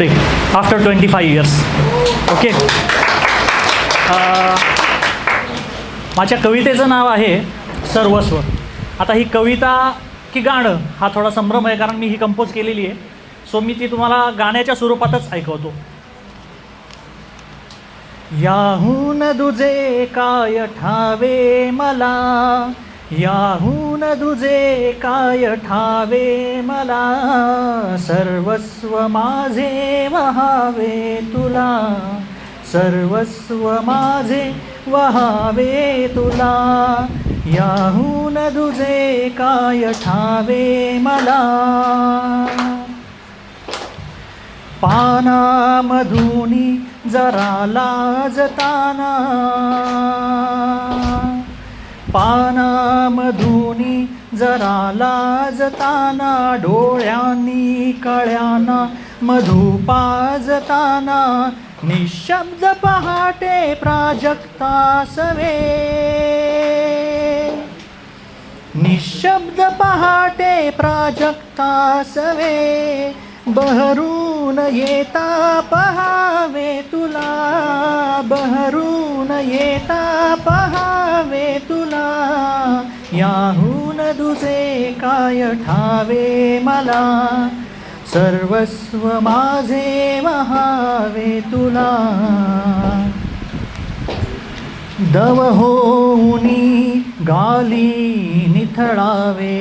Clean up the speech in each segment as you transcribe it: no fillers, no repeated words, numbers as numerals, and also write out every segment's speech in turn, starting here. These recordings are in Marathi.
after 25 years. ओके. माझ्या कवितेचं नाव आहे सर्वस्व. आता ही कविता की गाणं हा थोडा संभ्रम आहे, कारण मी ही कंपोज केलेली आहे. सो मी ती तुम्हाला गाण्याच्या स्वरूपातच ऐकवतो. याहून दुजे काय ठावे मला, याहून दुजे काय ठावे मला, सर्वस्व माझे वहावे तुला, सर्वस्व माझे वहावे तुला, याहून दुजे काय ठावे मला. पानामधुनी जरा लाजताना, पानामधुनी जरा लाजताना, डोळ्यांनी कळ्याना मधु पाजताना, निशब्द पहाटे प्राजक्तासवे, निशब्द पहाटे प्राजक्तासवे, बहरून येता पहावे तुला, बहरून येता पहावे तुला, याहून दुजे काय ठावे मला, सर्वस्व माझे वहावे तुला. दव होऊनी गाली निथळावे,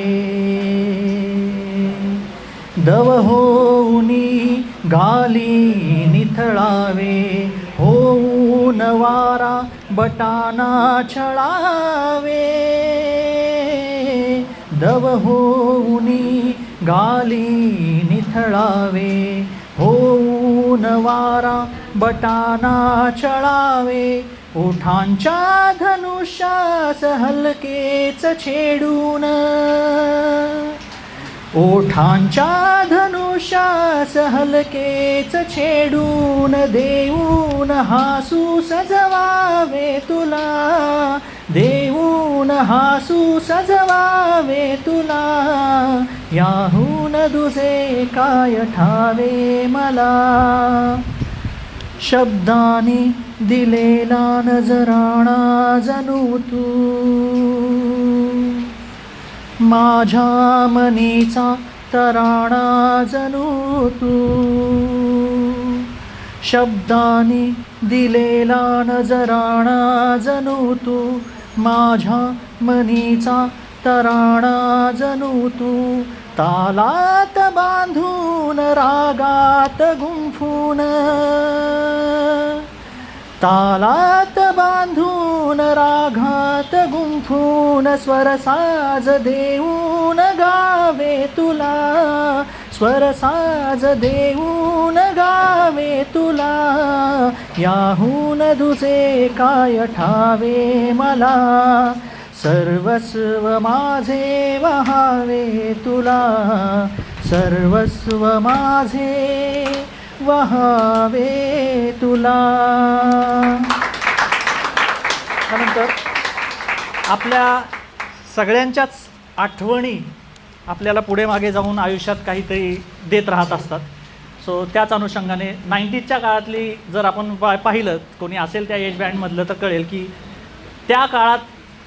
दव होऊनी गाली निथळावे, होऊन वारा बटाना छळावे, दव होऊनी गाली निथळावे, होऊन वारा बटाना छळावे, ओठांच्या धनुष्यास हलकेच छेडून, ओठांच्या धनुष्यास हलकेच छेडून, देऊन हासू सजवावे तुला, देऊन हासू सजवावे तुला, याहून दुजे काय ठावे मला. शब्दांनी दिलेला नजराणा जणू तू, माझ्या मनीचा तराणा जणू तू, शब्दांनी दिलेला नजराणा जणू तू, माझ्या मनीचा तराणा जणू तू, तालात बांधून रागात गुंफून, तालात बांधून रागात गुंफून, स्वरसाज देऊन गावे तुला, स्वरसाज देऊन गावे तुला, याहून दुजे काय ठावे मला, सर्वस्व माझे वहावे तुला, सर्वस्व माझे वहावे तुला. त्यानंतर आपल्या सगळ्यांच्याच आठवणी आपल्याला पुढे मागे जाऊन आयुष्यात काहीतरी देत राहत असतात. सो त्याच अनुषंगाने 90च्या काळातली जर आपण पाहिलं, कोणी असेल त्या एज बँडमधलं तर कळेल की त्या काळात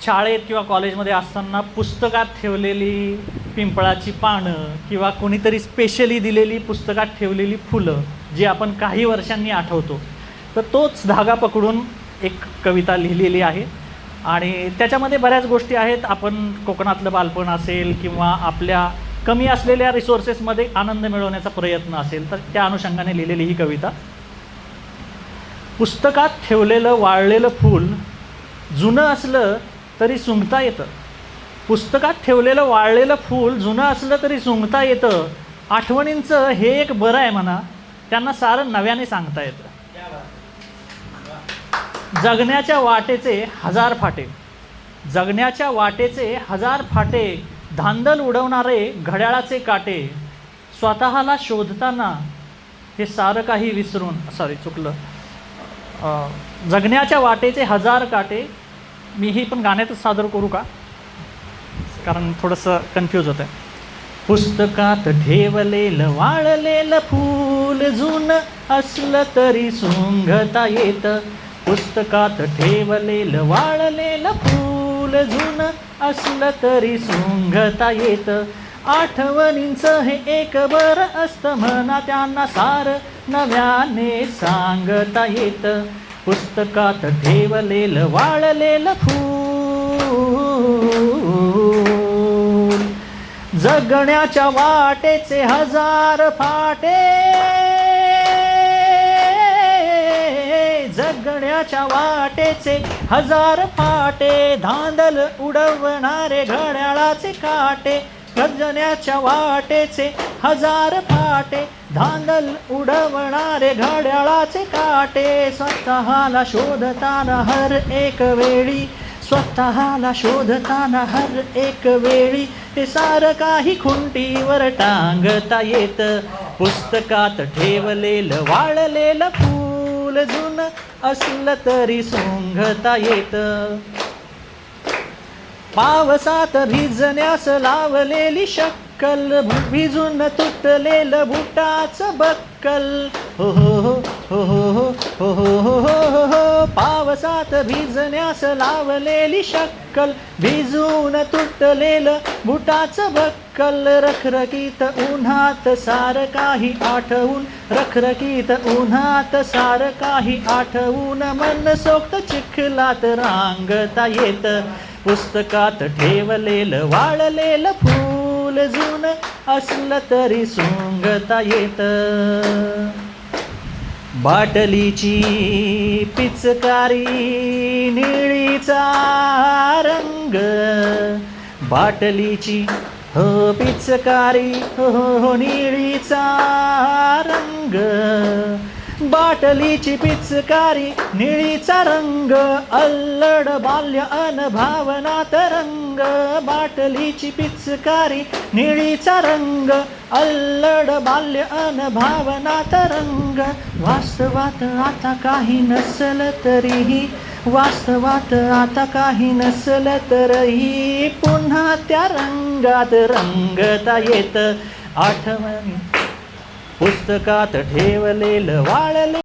शाळेत किंवा कॉलेजमध्ये असताना पुस्तकात ठेवलेली पिंपळाची पानं किंवा कोणीतरी स्पेशली दिलेली पुस्तकात ठेवलेली फुलं जी आपण काही वर्षांनी आठवतो, तर तोच धागा पकडून एक कविता लिहिलेली आहे. आणि त्याच्यामध्ये बऱ्याच गोष्टी आहेत. आपण कोकणातलं बालपण असेल किंवा आपल्या कमी असलेल्या रिसोर्सेसमध्ये आनंद मिळवण्याचा प्रयत्न असेल, तर त्या अनुषंगाने लिहिलेली ही कविता. पुस्तकात ठेवलेलं वाळलेलं फूल जुनं असलं तरी सुंगता येतं, पुस्तकात ठेवलेलं वाळलेलं फूल जुनं असलं तरी सुंगता येतं, आठवणींचं हे एक बरं आहे म्हणा, त्यांना सारं नव्याने सांगता येतं. जगण्याच्या वाटेचे हजार फाटे, जगण्याच्या वाटेचे हजार फाटे, धांदल उडवणारे घड्याळाचे काटे, स्वतःला शोधताना हे सारं काही विसरून, सॉरी चुकलं, जगण्याच्या वाटेचे हजार काटे. मी ही पण गाण्यातच सादर करू का, कारण थोडंसं कन्फ्यूज होतं आहे. पुस्तकात ठेवलेलं वाळलेलं फूल जुनं असलं तरी सुंगता येतं. पुस्तकात ठेवलेलं वाळलेलं फूल जुनं असलं तरी सुंगता येतं. आठवणींचं हे एक बरं असतं म्हणा, त्यांना सारं नव्याने सांगता येतं. पुस्तकात ठेवलेलं वाळलेलं फूल, जगण्याच्या वाटेचे हजार फाटे, जगण्याच्या वाटेचे हजार फाटे, धांदल उडवणारे घड्याळाचे काटे. जगण्याच्या वाटेचे हजार फाटे, धांदल उडवणारे घड्याळाचे काटे. स्वतःला शोधताना हर एक वेळी, स्वतःला शोधताना हर एक वेळी, ते सारं काही खुंटीवर टांगता येतं. पुस्तकात ठेवलेलं वाळलेलं फूल जुनं असलं तरी सुंगता येतं. पावसात भिजण्यास लावलेली शक्कल, भिजून तुटलेलं बुटाचं बक्कल. हो हो हो हो हो हो हो हो हो हो. पावसात भिजण्यास लावलेली शक्कल, भिजून तुटलेलं बुटाचं बक्कल. रखरखीत उन्हात सारं काही आठवून, रखरखीत उन्हात सारं काही आठवून, मनसोक्त चिखलात रांगता येतं. पुस्तकात ठेवलेलं वाळलेलं फूल जुनं असलं तरी सुंगता येतं. बाटलीची पिचकारी निळीचा रंग, बाटलीची हो पिचकारी हो निळीचा रंग. बाटलीची पिचकारी निळीचा रंग, अल्लड बाल्य अन भावनात रंग. बाटलीची पिचकारी निळीचा रंग, अल्लड बाल्य अन भावनात रंग. वास्तवात आता काही नसल तरीही, वास्तवात आता काही नसल तरीही, पुन्हा त्या रंगात रंगता येतं. आठवणी पुस्तकात ठेवलेलं वाळले